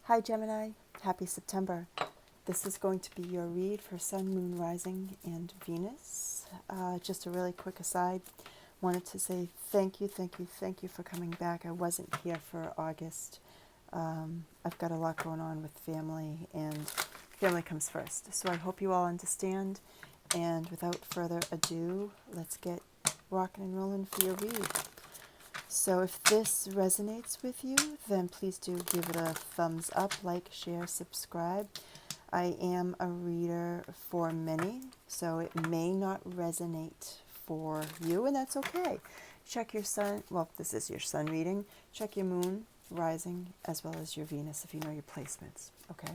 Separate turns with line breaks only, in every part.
Hi Gemini, happy September. This is going to be your read for Sun, Moon, Rising, and Venus. Just a really quick aside. Wanted to say thank you for coming back. I wasn't here for August. I've got a lot going on with family, and family comes first. So I hope you all understand. And without further ado, let's get rocking and rolling for your read. So if this resonates with you, then please do give it a thumbs up, like, share, subscribe. I am a reader for many, so it may not resonate for you, and that's okay. Check your sun, well, this is your sun reading. Check your moon, rising, as well as your Venus if you know your placements, okay?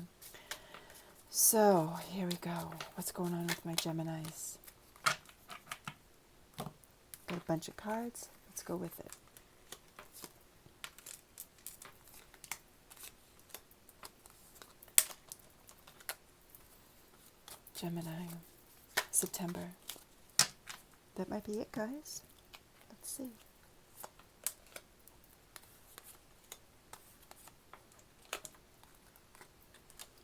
So here we go. What's going on with my Geminis? Got a bunch of cards. Let's go with it. Gemini, September. That might be it, guys. Let's see.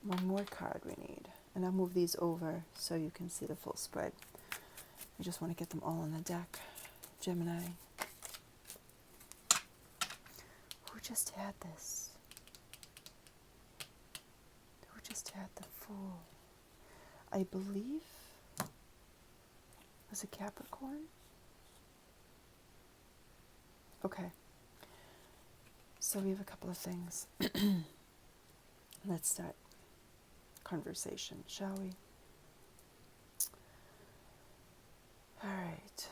One more card we need. And I'll move these over so you can see the full spread. I just want to get them all on the deck. Gemini. Who just had this? Who just had the Fool? I believe, was it Capricorn? Okay. So we have a couple of things. Let's start conversation, shall we? All right.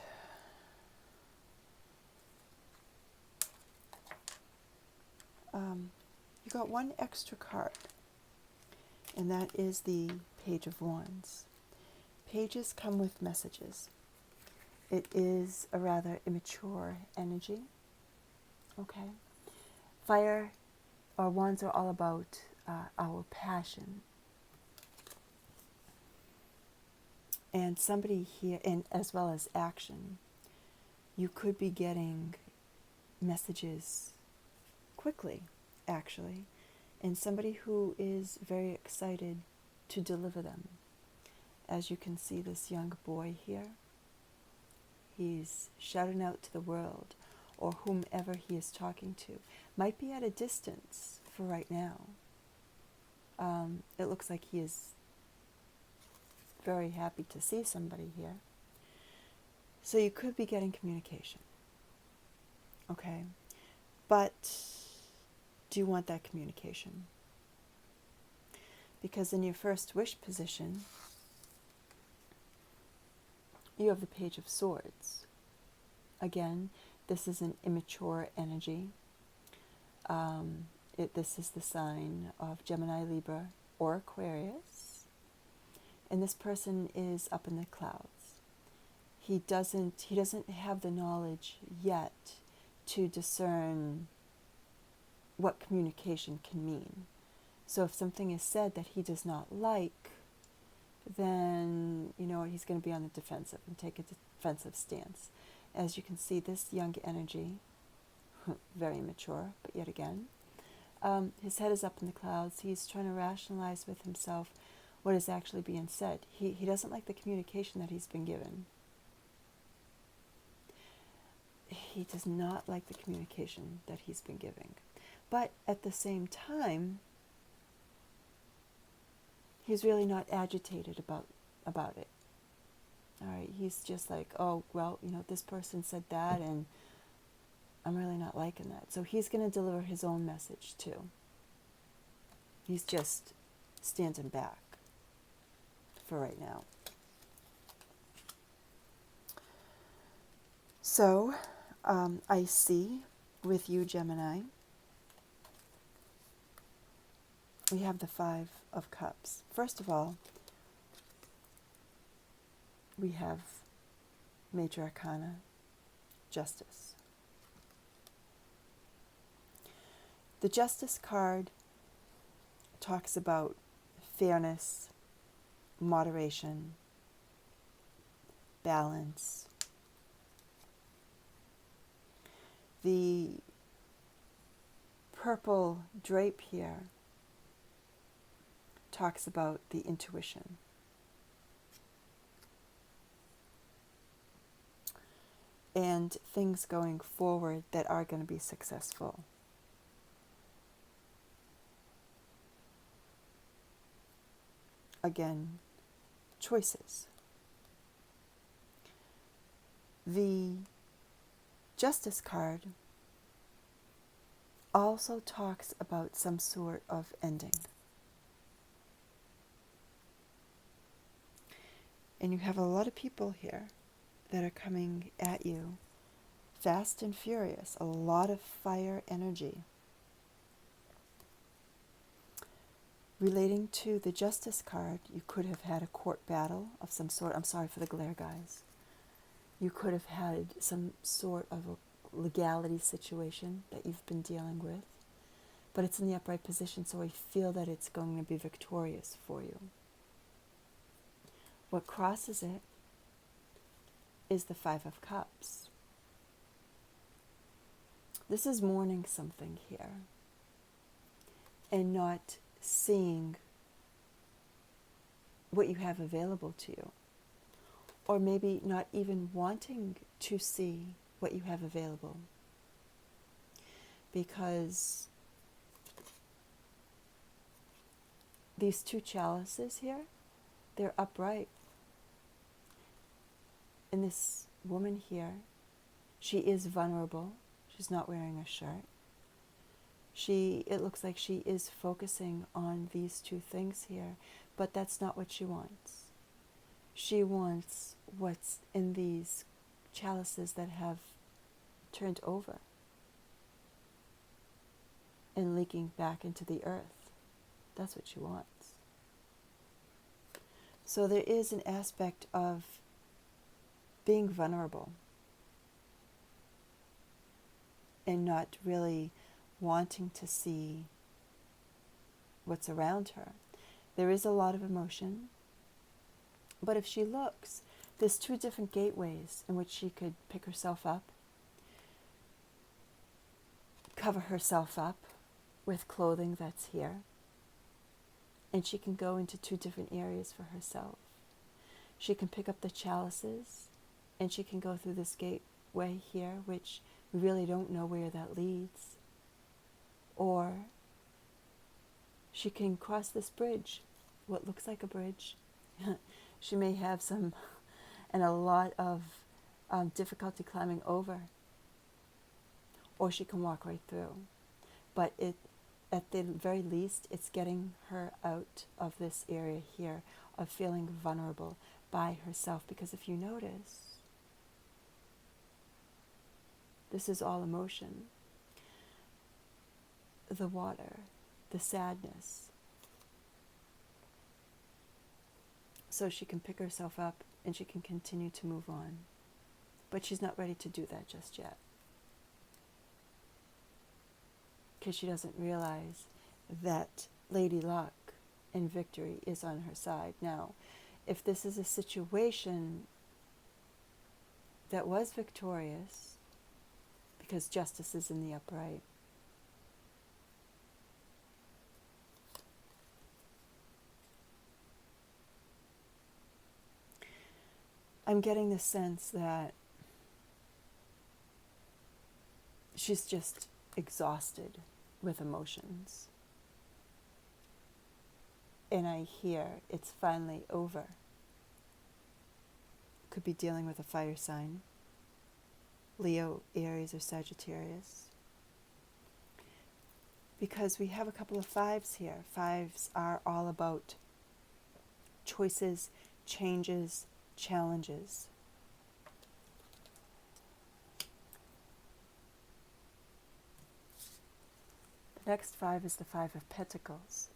You got one extra card, and that is the Page of Wands. Pages come with messages. It is a rather immature energy. Okay. Fire or wands are all about our passion. And somebody here, and as well as action, you could be getting messages quickly, actually, and somebody who is very excited to deliver them. As you can see, this young boy here, he's shouting out to the world, or whomever he is talking to. Might be at a distance for right now. It looks like he is very happy to see somebody here. So you could be getting communication. Okay? But do you want that communication? Because in your first wish position, you have the Page of Swords. Again, this is an immature energy. This is the sign of Gemini, Libra, or Aquarius. And this person is up in the clouds. He doesn't have the knowledge yet to discern what communication can mean. So if something is said that he does not like, then, you know, he's going to be on the defensive and take a defensive stance. As you can see, this young energy, very mature, but yet again, his head is up in the clouds. He's trying to rationalize with himself what is actually being said. He doesn't like the communication that he's been given. He does not like the communication that he's been giving. But at the same time, he's really not agitated about it. All right, he's just like, oh, well, you know, this person said that, and I'm really not liking that. So he's going to deliver his own message too. He's just standing back for right now. So I see with you, Gemini, we have the Five of Cups. First of all, we have Major Arcana, Justice. The Justice card talks about fairness, moderation, balance. The purple drape here talks about the intuition. And things going forward that are going to be successful. Again, choices. The Justice card also talks about some sort of ending. And you have a lot of people here that are coming at you fast and furious, a lot of fire energy. Relating to the Justice card, you could have had a court battle of some sort. I'm sorry for the glare, guys. You could have had some sort of a legality situation that you've been dealing with. But it's in the upright position, so I feel that it's going to be victorious for you. What crosses it is the Five of Cups. This is mourning something here and not seeing what you have available to you, or maybe not even wanting to see what you have available, because these two chalices here, they're upright. And this woman here, she is vulnerable. She's not wearing a shirt. It looks like she is focusing on these two things here, but that's not what she wants. She wants what's in these chalices that have turned over and leaking back into the earth. That's what she wants. So there is an aspect of being vulnerable and not really wanting to see what's around her. There is a lot of emotion, but if she looks, there's two different gateways in which she could pick herself up, cover herself up with clothing that's here, and she can go into two different areas for herself. She can pick up the chalices, and she can go through this gateway here, which we really don't know where that leads. Or she can cross this bridge, what looks like a bridge. She may have a lot of difficulty climbing over. Or she can walk right through. But at the very least, it's getting her out of this area here of feeling vulnerable by herself. Because if you notice, this is all emotion. The water, the sadness. So she can pick herself up and she can continue to move on. But she's not ready to do that just yet, because she doesn't realize that Lady Luck and victory is on her side. Now, if this is a situation that was victorious, because justice is in the upright, I'm getting the sense that she's just exhausted with emotions. And I hear it's finally over. Could be dealing with a fire sign. Leo, Aries, or Sagittarius. Because we have a couple of fives here. Fives are all about choices, changes, challenges. The next five is the Five of Pentacles,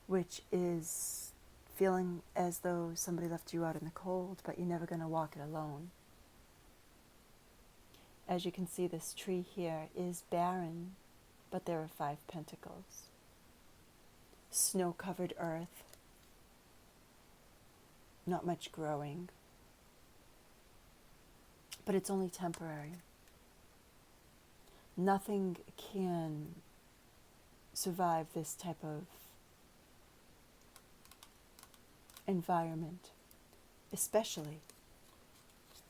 which is feeling as though somebody left you out in the cold, but you're never going to walk it alone. As you can see, this tree here is barren, but there are 5 pentacles. Snow-covered earth, not much growing, but it's only temporary. Nothing can survive this type of environment, especially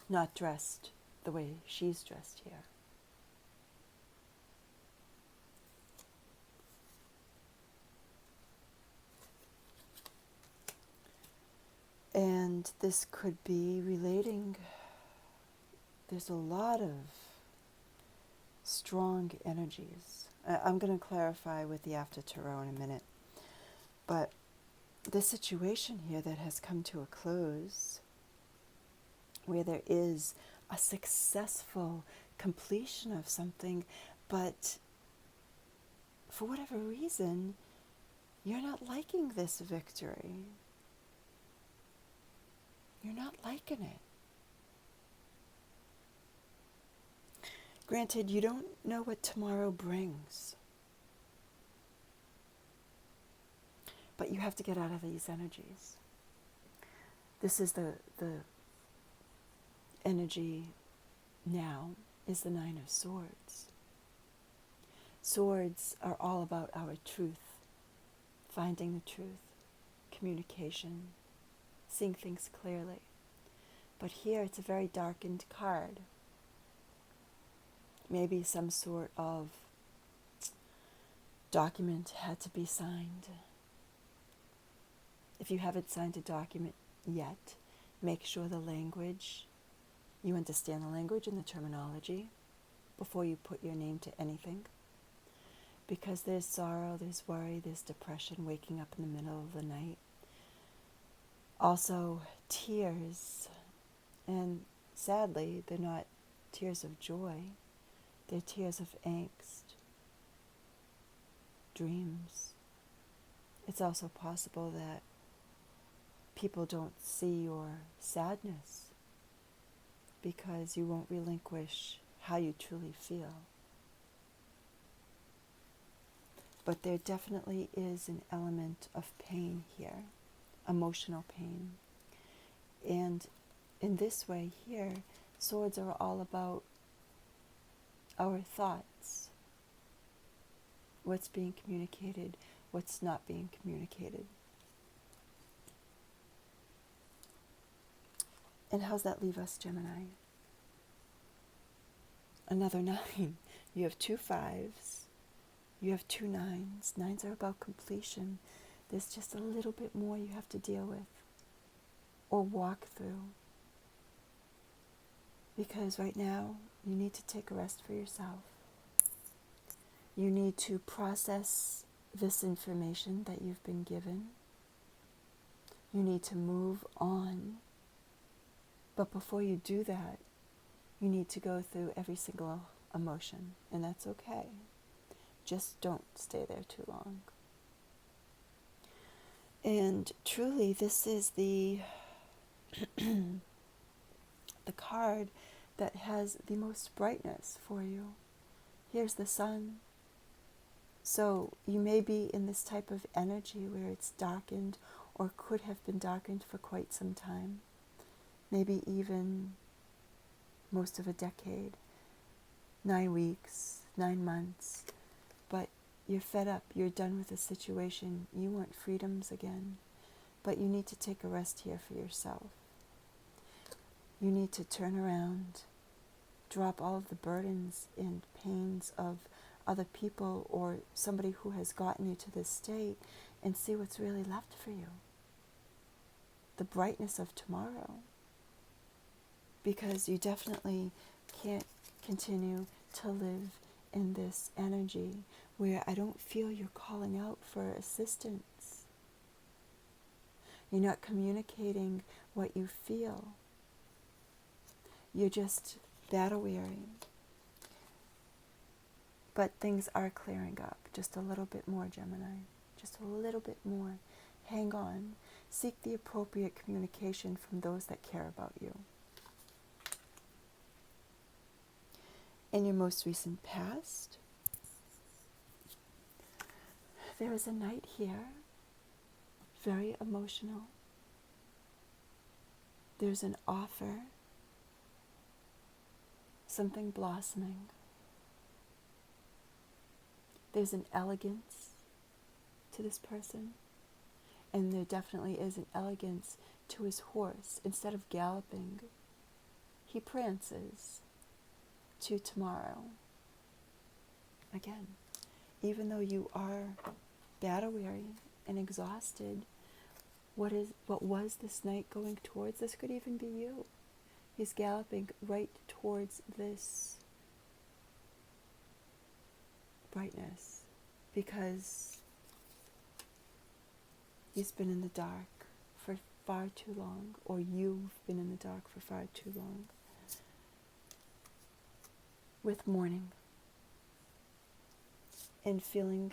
not dressed the way she's dressed here. And this could be relating, there's a lot of strong energies. I'm going to clarify with the after tarot in a minute. But this situation here that has come to a close, where there is a successful completion of something, but for whatever reason, you're not liking this victory. You're not liking it. Granted, you don't know what tomorrow brings, but you have to get out of these energies. This is the energy now is the Nine of Swords. Swords are all about our truth, finding the truth, communication, seeing things clearly. But here it's a very darkened card. Maybe some sort of document had to be signed. If you haven't signed a document yet, make sure the language, you understand the language and the terminology before you put your name to anything. Because there's sorrow, there's worry, there's depression, waking up in the middle of the night. Also, tears. And sadly, they're not tears of joy. They're tears of angst, dreams. It's also possible that people don't see your sadness because you won't relinquish how you truly feel. But there definitely is an element of pain here, emotional pain. And in this way here, swords are all about our thoughts, what's being communicated, what's not being communicated. And how's that leave us, Gemini? Another 9. You have 2 5s. You have 2 9s. 9s are about completion. There's just a little bit more you have to deal with or walk through. Because right now, you need to take a rest for yourself. You need to process this information that you've been given. You need to move on. But before you do that, you need to go through every single emotion, and that's okay. Just don't stay there too long. And truly, this is the the card that has the most brightness for you. Here's the sun. So you may be in this type of energy where it's darkened or could have been darkened for quite some time. Maybe even most of a decade, 9 weeks, 9 months. But you're fed up, you're done with the situation, you want freedoms again. But you need to take a rest here for yourself. You need to turn around, drop all of the burdens and pains of other people or somebody who has gotten you to this state and see what's really left for you. The brightness of tomorrow. Because you definitely can't continue to live in this energy where I don't feel you're calling out for assistance. You're not communicating what you feel. You're just battle weary. But things are clearing up just a little bit more, Gemini. Just a little bit more. Hang on. Seek the appropriate communication from those that care about you. In your most recent past, there is a knight here, very emotional. There's an offer, something blossoming. There's an elegance to this person. And there definitely is an elegance to his horse. Instead of galloping, he prances to tomorrow. Again, even though you are battle weary and exhausted, what was this knight going towards? This could even be you. He's galloping right towards this brightness because he's been in the dark for far too long, or you've been in the dark for far too long. With mourning and feeling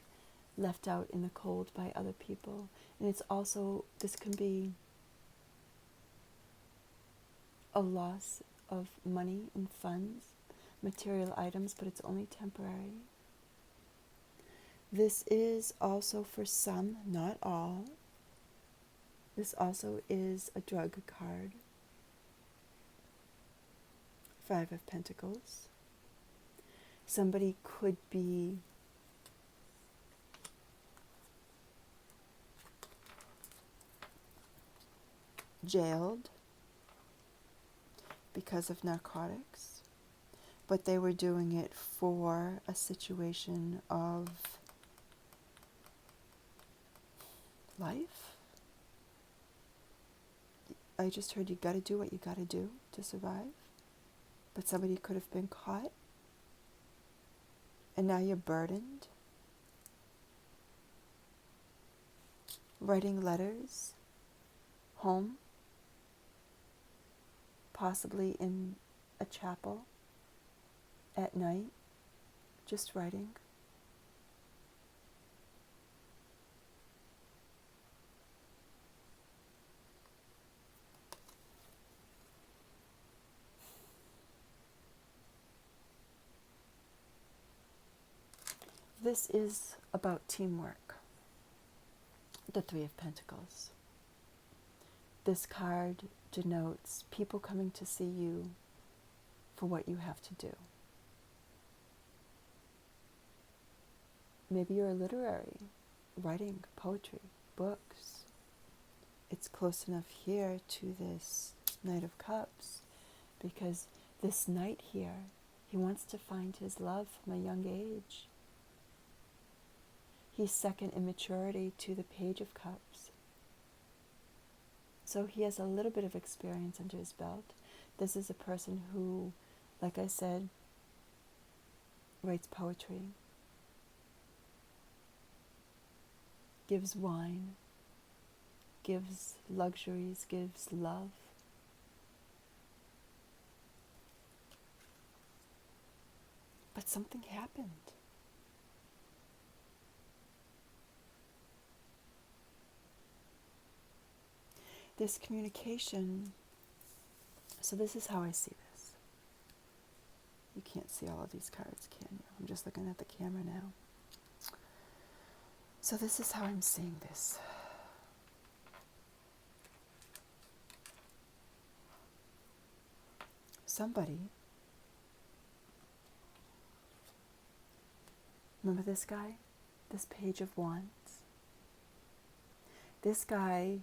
left out in the cold by other people. And it's also, this can be a loss of money and funds, material items, but it's only temporary. This is also for some, not all. This also is a drug card. 5 of Pentacles. Somebody could be jailed because of narcotics, but they were doing it for a situation of life. I just heard you gotta do what you gotta do to survive, but somebody could have been caught, and now you're burdened, writing letters home, possibly in a chapel at night, just writing. This is about teamwork. The 3 of Pentacles. This card denotes people coming to see you for what you have to do. Maybe you're literary, writing poetry, books. It's close enough here to this Knight of Cups because this knight here, he wants to find his love from a young age. He's second in maturity to the Page of Cups. So he has a little bit of experience under his belt. This is a person who, like I said, writes poetry, gives wine, gives luxuries, gives love. But something happened. This communication, so this is how I see this. You can't see all of these cards, can you? I'm just looking at the camera now. So this is how I'm seeing this. Somebody, remember this guy? This Page of Wands? This guy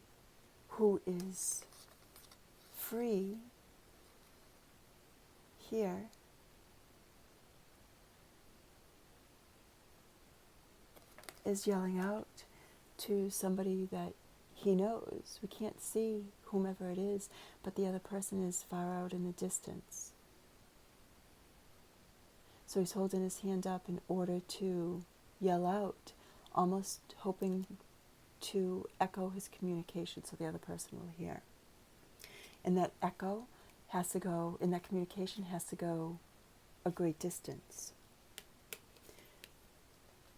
who is free here is yelling out to somebody that he knows. We can't see whomever it is, but the other person is far out in the distance. So he's holding his hand up in order to yell out, almost hoping to echo his communication so the other person will hear. And that echo has to go, and that communication has to go a great distance.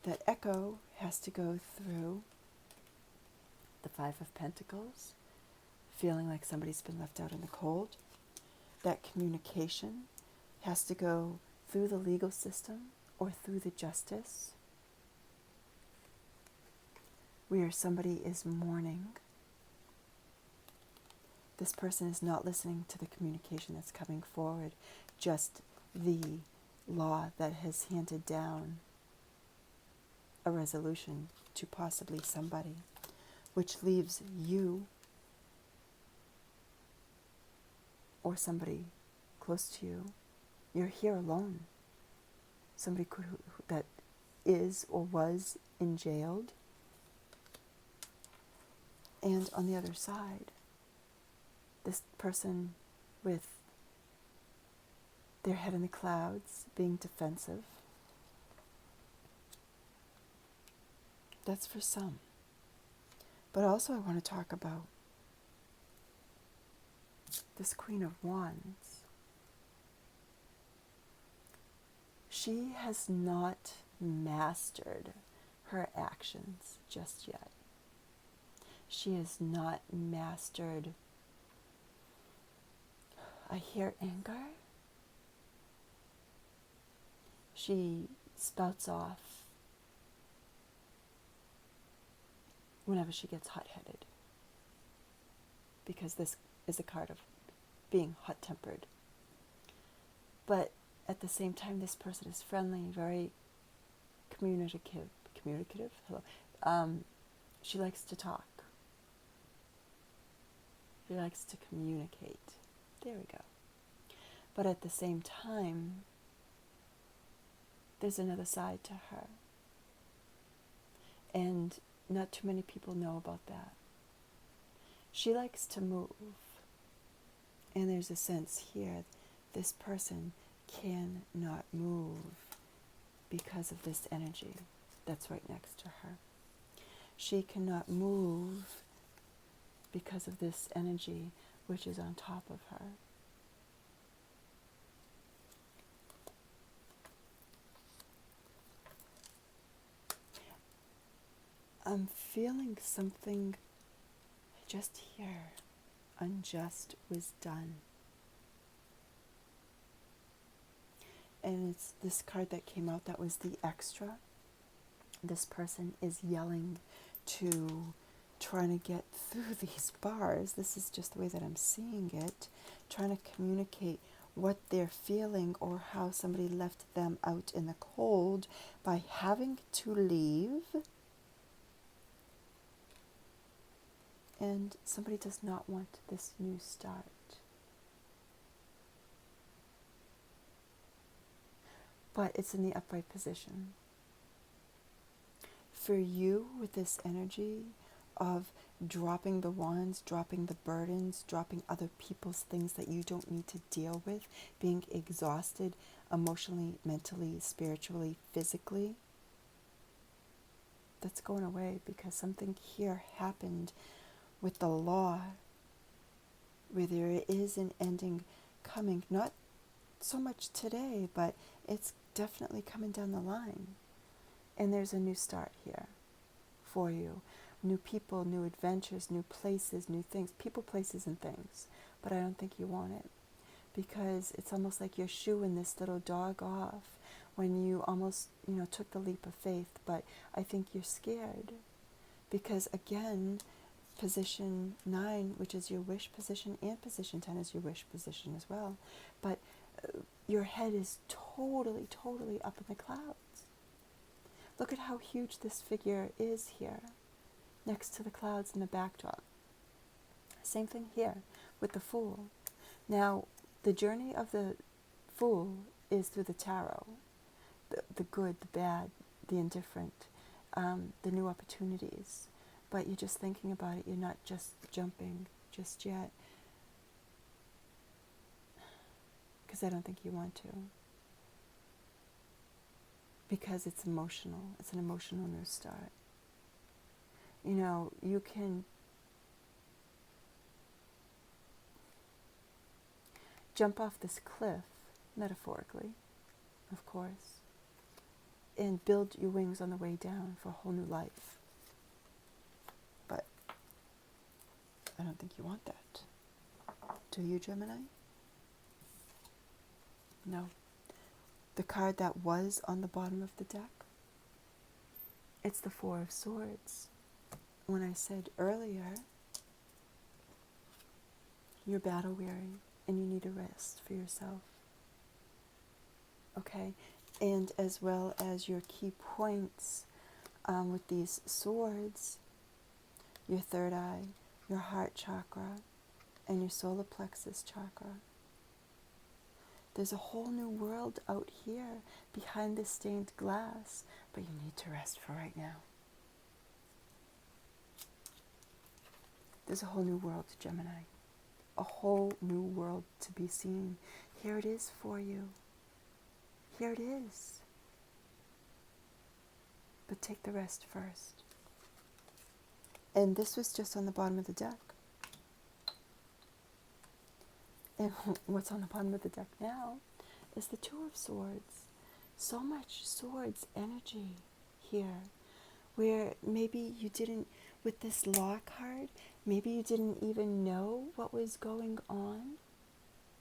That echo has to go through the 5 of Pentacles, feeling like somebody's been left out in the cold. That communication has to go through the legal system or through the justice, where somebody is mourning. This person is not listening to the communication that's coming forward, just the law that has handed down a resolution to possibly somebody, which leaves you or somebody close to you. You're here alone. Somebody that is or was jailed. And on the other side, this person with their head in the clouds, being defensive. That's for some. But also I want to talk about this Queen of Wands. She has not mastered her actions just yet. She has not mastered, I hear anger. She spouts off whenever she gets hot-headed, because this is a card of being hot-tempered. But at the same time, this person is friendly, very communicative. Hello. She likes to talk. She likes to communicate. There we go. But at the same time, there's another side to her. And not too many people know about that. She likes to move. And there's a sense here, this person cannot move because of this energy that's right next to her. She cannot move because of this energy which is on top of her. I'm feeling something just here. Unjust was done. And it's this card that came out that was the extra. This person is yelling to trying to get through these bars. This is just the way that I'm seeing it. Trying to communicate what they're feeling or how somebody left them out in the cold by having to leave. And somebody does not want this new start. But it's in the upright position. For you, with this energy of dropping the wands, dropping the burdens, dropping other people's things that you don't need to deal with, being exhausted emotionally, mentally, spiritually, physically, that's going away because something here happened with the law where there is an ending coming. Not so much today, but it's definitely coming down the line. And there's a new start here for you. New people, new adventures, new places, new things. People, places, and things. But I don't think you want it. Because it's almost like you're shooing this little dog off when you almost, took the leap of faith. But I think you're scared. Because again, position 9, which is your wish position, and position 10 is your wish position as well. But your head is totally, totally up in the clouds. Look at how huge this figure is here, next to the clouds in the backdrop. Same thing here with the Fool. Now, the journey of the Fool is through the tarot. The good, the bad, the indifferent, the new opportunities. But you're just thinking about it. You're not just jumping just yet. Because I don't think you want to. Because it's emotional. It's an emotional new start. You can jump off this cliff, metaphorically, of course, and build your wings on the way down for a whole new life. But I don't think you want that. Do you, Gemini? No. The card that was on the bottom of the deck, it's the Four of Swords. When I said earlier, you're battle weary and you need a rest for yourself. Okay? And as well as your key points with these swords, your third eye, your heart chakra, and your solar plexus chakra. There's a whole new world out here behind this stained glass, but you need to rest for right now. There's a whole new world, Gemini. A whole new world to be seen. Here it is for you. Here it is. But take the rest first. And this was just on the bottom of the deck. And what's on the bottom of the deck now is the Two of Swords. So much swords energy here, where maybe you didn't, with this Law card, maybe you didn't even know what was going on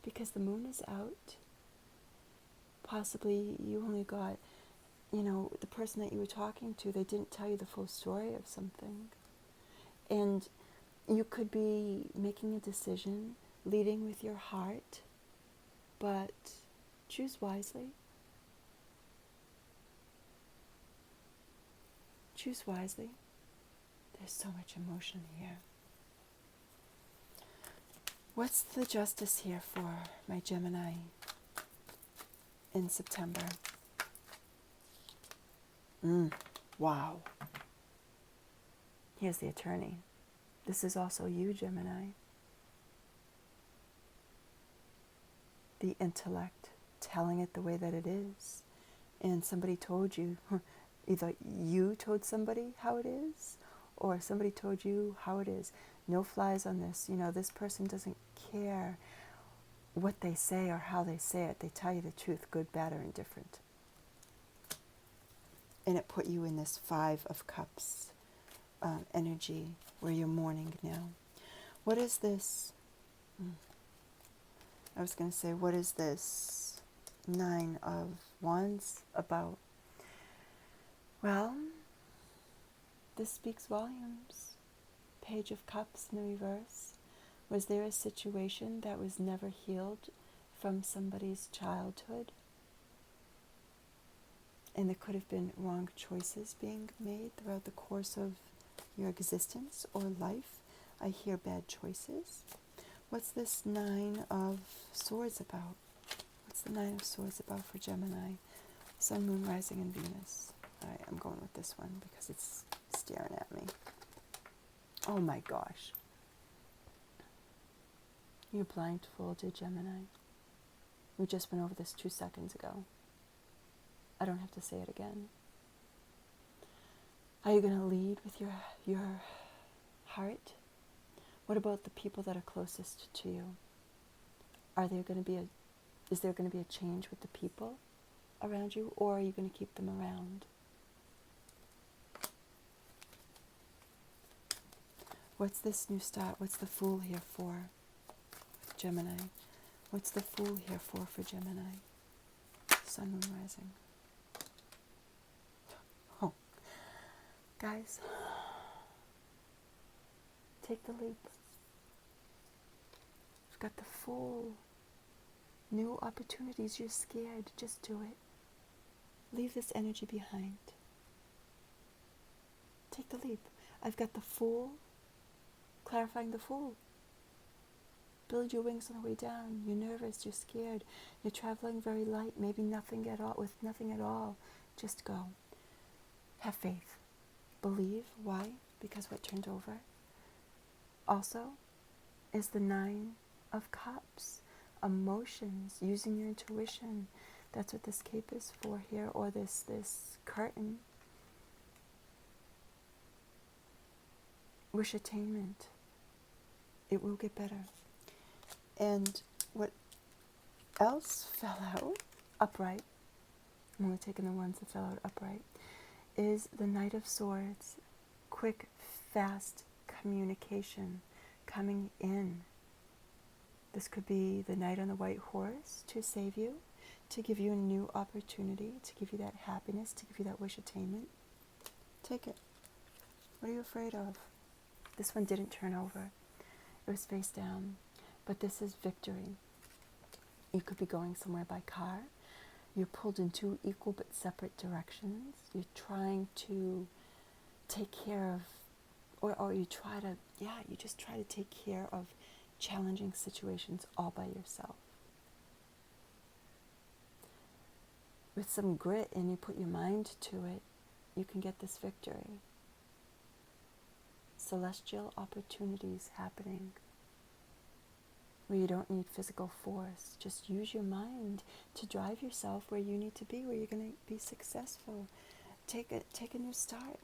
because the moon is out. Possibly you only got, the person that you were talking to, they didn't tell you the full story of something. And you could be making a decision, leading with your heart, but choose wisely. Choose wisely. There's so much emotion here. What's the justice here for my Gemini in September? Wow. Here's the attorney. This is also you, Gemini. The intellect, telling it the way that it is. And somebody told you, either you told somebody how it is, or somebody told you how it is. No flies on this. This person doesn't care what they say or how they say it. They tell you the truth, good, bad, or indifferent. And it put you in this Five of Cups energy where you're mourning now. What is this? I was going to say, what is this Nine of Wands about? Well, this speaks volumes. Page of Cups in the reverse. Was there a situation that was never healed from somebody's childhood? And there could have been wrong choices being made throughout the course of your existence or life. I hear bad choices. What's this Nine of Swords about? What's the Nine of Swords about for Gemini? Sun, Moon, Rising, and Venus. All right, I'm going with this one because it's staring at me. Oh my gosh. You're blindfolded, Gemini. We just went over this 2 seconds ago. I don't have to say it again. Are you going to lead with your heart? What about the people that are closest to you? Is there going to be a change with the people around you, or are you going to keep them around? What's this new start? What's the Fool here for Gemini? What's the Fool here for Gemini? Sun, Moon, Rising. Oh. Guys, take the leap. You've got the Fool. New opportunities. You're scared. Just do it. Leave this energy behind. Take the leap. I've got the Fool. Clarifying the Fool. Build your wings on the way down. You're nervous. You're scared. You're traveling very light. Maybe nothing at all. With nothing at all. Just go. Have faith. Believe. Why? Because what turned over also is the Nine of Cups. Emotions. Using your intuition. That's what this cape is for here. Or this curtain. Wish attainment. It will get better. And what else fell out upright, I'm only taking the ones that fell out upright, is the Knight of Swords. Quick, fast communication coming in. This could be the knight on the white horse to save you, to give you a new opportunity, to give you that happiness, to give you that wish attainment. Take it. What are you afraid of? This one didn't turn over. It was face down. But this is victory. You could be going somewhere by car. You're pulled in two equal but separate directions. You're trying to take care of, or you try to, you just try to take care of challenging situations all by yourself. With some grit and you put your mind to it, you can get this victory. Celestial opportunities happening where you don't need physical force. Just use your mind to drive yourself where you need to be, where you're going to be successful. Take a new start.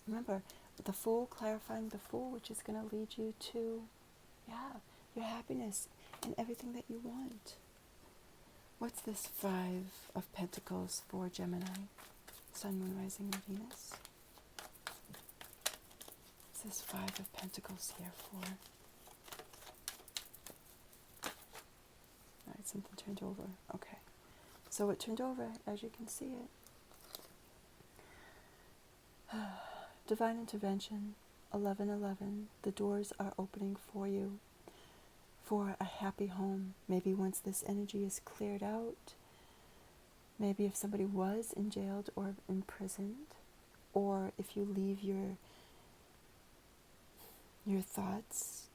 Remember, the Fool, clarifying the Fool, which is going to lead you to, your happiness and everything that you want. What's this 5 of Pentacles for Gemini? Sun, Moon, Rising, and Venus. What's this 5 of Pentacles here for? Alright, something turned over. Okay. So it turned over, as you can see it. Divine intervention, 11:11. The doors are opening for you for a happy home. Maybe once this energy is cleared out, maybe if somebody was jailed or imprisoned, or if you leave your thoughts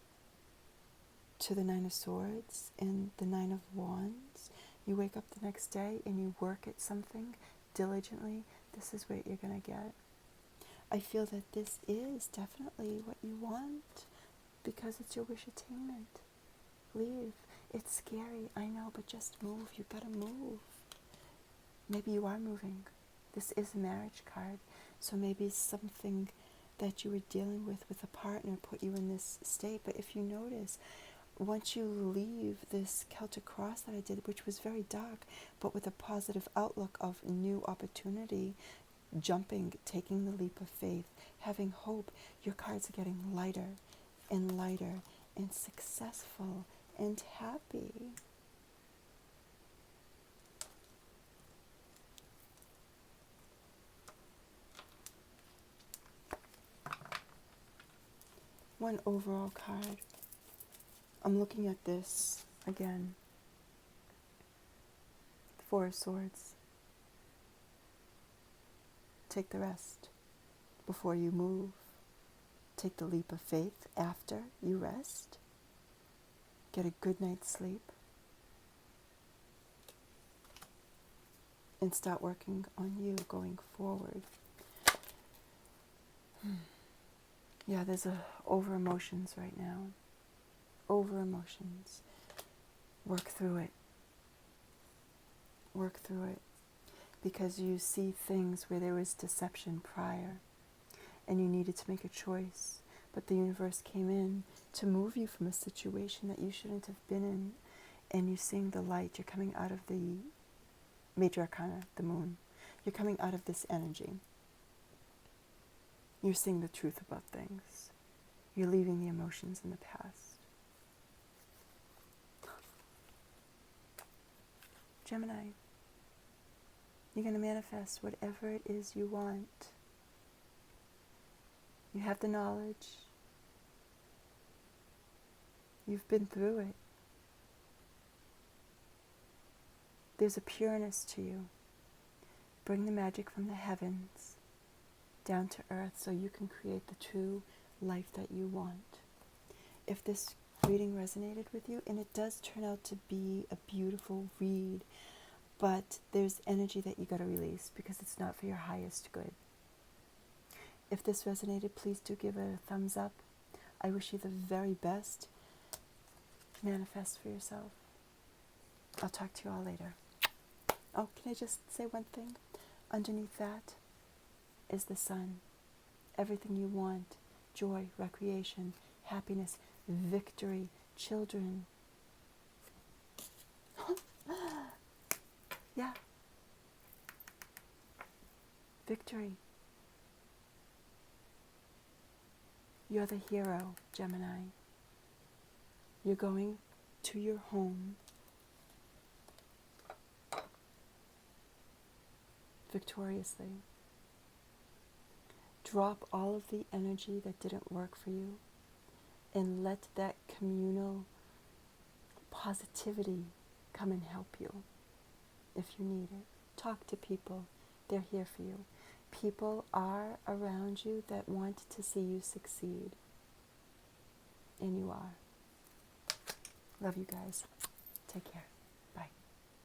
to the 9 of Swords and the 9 of Wands, you wake up the next day and you work at something diligently, this is what you're going to get. I feel that this is definitely what you want because it's your wish attainment. Leave. It's scary, I know, but just move. You gotta move. Maybe you are moving. This is a marriage card, so maybe something that you were dealing with a partner put you in this state. But if you notice, once you leave this Celtic cross that I did, which was very dark, but with a positive outlook of new opportunity, jumping, taking the leap of faith, having hope, your cards are getting lighter and lighter and successful and happy. One overall card. I'm looking at this again. 4 of Swords. Take the rest before you move. Take the leap of faith after you rest. Get a good night's sleep. And start working on you going forward. Yeah, there's over emotions right now. Over emotions. Work through it. Work through it. Because you see things where there was deception prior. And you needed to make a choice. But the universe came in to move you from a situation that you shouldn't have been in. And you're seeing the light. You're coming out of the Major Arcana, the moon. You're coming out of this energy. You're seeing the truth about things. You're leaving the emotions in the past. Gemini, you're going to manifest whatever it is you want. You have the knowledge. You've been through it. There's a pureness to you. Bring the magic from the heavens down to earth so you can create the true life that you want. If this reading resonated with you, and it does turn out to be a beautiful read, but there's energy that you got to release because it's not for your highest good. If this resonated, please do give it a thumbs up. I wish you the very best. Manifest for yourself. I'll talk to you all later. Oh, can I just say one thing? Underneath that is the sun. Everything you want. Joy, recreation, happiness, victory, children. Yeah. Victory. You're the hero, Gemini. You're going to your home victoriously. Drop all of the energy that didn't work for you and let that communal positivity come and help you if you need it. Talk to people. They're here for you. People are around you that want to see you succeed. And you are. Love you guys. Take care.